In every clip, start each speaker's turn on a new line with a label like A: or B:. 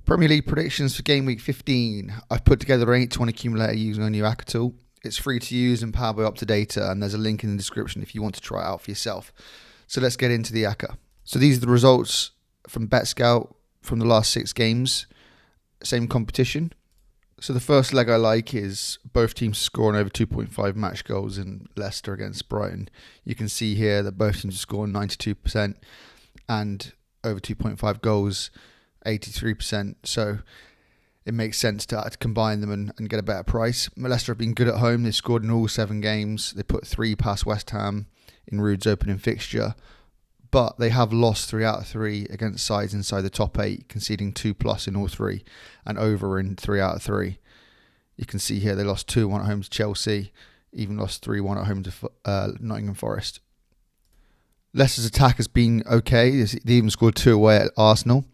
A: Premier League predictions for Game Week 15. I've put together an 8-to-1 accumulator using our new Acca tool. It's free to use and powered by UpToData, and there's a link in the description if you want to try it out for yourself. So let's get into the Acca. So these are the results from BetScout from the last 6 games. Same competition. So the first leg I like is both teams scoring over 2.5 match goals in Leicester against Brighton. You can see here that both teams are scoring 92% and over 2.5 goals, 83%. So it makes sense to combine them and get a better price. Leicester have been good at home. They've scored in all 7 games. They put 3 past West Ham in Ruud's opening fixture. But they have lost 3 out of 3 against sides inside the top 8, conceding 2+ in all 3 and over in 3 out of 3. You can see here they lost 2-1 at home to Chelsea, even lost 3-1 at home to Nottingham Forest. Leicester's attack has been okay. They even scored 2 away at Arsenal.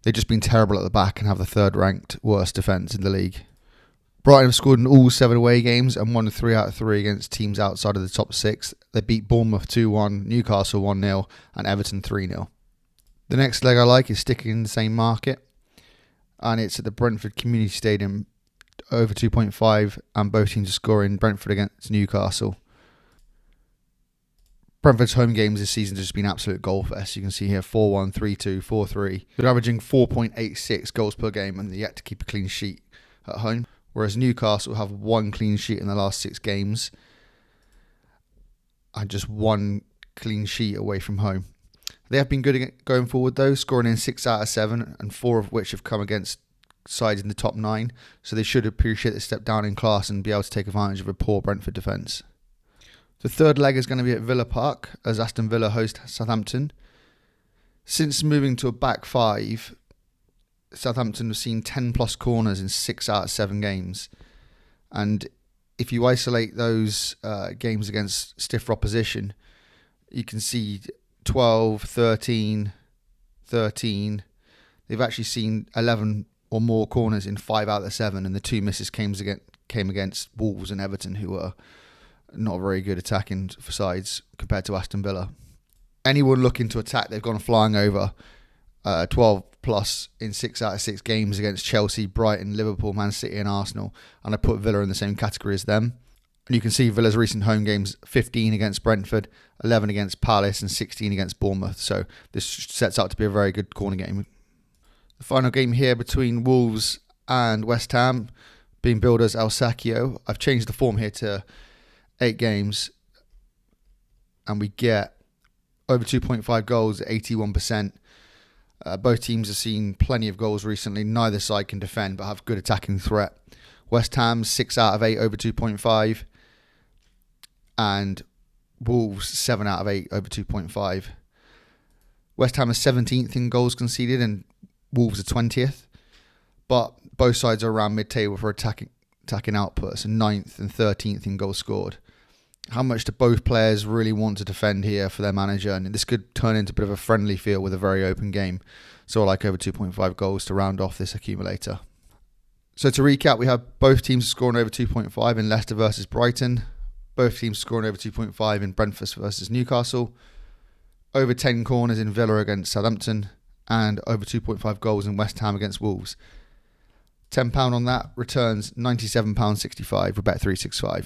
A: They've just been terrible at the back and have the 3rd ranked worst defence in the league. Brighton have scored in all 7 away games and won 3 out of 3 against teams outside of the top 6. They beat Bournemouth 2-1, Newcastle 1-0 and Everton 3-0. The next leg I like is sticking in the same market, and it's at the Brentford Community Stadium, over 2.5, and both teams are scoring. Brentford against Newcastle. Brentford's home games this season have just been absolute goal fest. You can see here 4-1, 3-2, 4-3. They're averaging 4.86 goals per game and they're yet to keep a clean sheet at home. Whereas Newcastle have 1 clean sheet in the last 6 games and just 1 clean sheet away from home. They have been good at going forward though, scoring in 6 out of 7 and 4 of which have come against sides in the top 9. So they should appreciate the step down in class and be able to take advantage of a poor Brentford defence. The third leg is going to be at Villa Park as Aston Villa host Southampton. Since moving to a back 5, Southampton have seen 10+ corners in 6 out of 7 games. And if you isolate those games against stiffer opposition, you can see 12, 13, 13. They've actually seen 11 or more corners in 5 out of 7, and the 2 misses came against Wolves and Everton, who were not very good attacking for sides compared to Aston Villa. Anyone looking to attack, they've gone flying over 12+ in 6 out of 6 games against Chelsea, Brighton, Liverpool, Man City and Arsenal, and I put Villa in the same category as them. And you can see Villa's recent home games: 15 against Brentford, 11 against Palace and 16 against Bournemouth. So this sets up to be a very good corner game. The final game here between Wolves and West Ham, being billed as El Sacchio. I've changed the form here to 8 games and we get over 2.5 goals at 81%. Both teams have seen plenty of goals recently. Neither side can defend but have good attacking threat. West Ham 6 out of 8 over 2.5 and Wolves 7 out of 8 over 2.5. West Ham is 17th in goals conceded and Wolves are 20th, but both sides are around mid-table for attacking outputs and 9th and 13th in goals scored. How much do both players really want to defend here for their manager? And this could turn into a bit of a friendly feel with a very open game. So I like over 2.5 goals to round off this accumulator. So to recap, we have both teams scoring over 2.5 in Leicester versus Brighton. Both teams scoring over 2.5 in Brentford versus Newcastle. Over 10 corners in Villa against Southampton. And over 2.5 goals in West Ham against Wolves. £10 on that returns £97.65 for Bet365.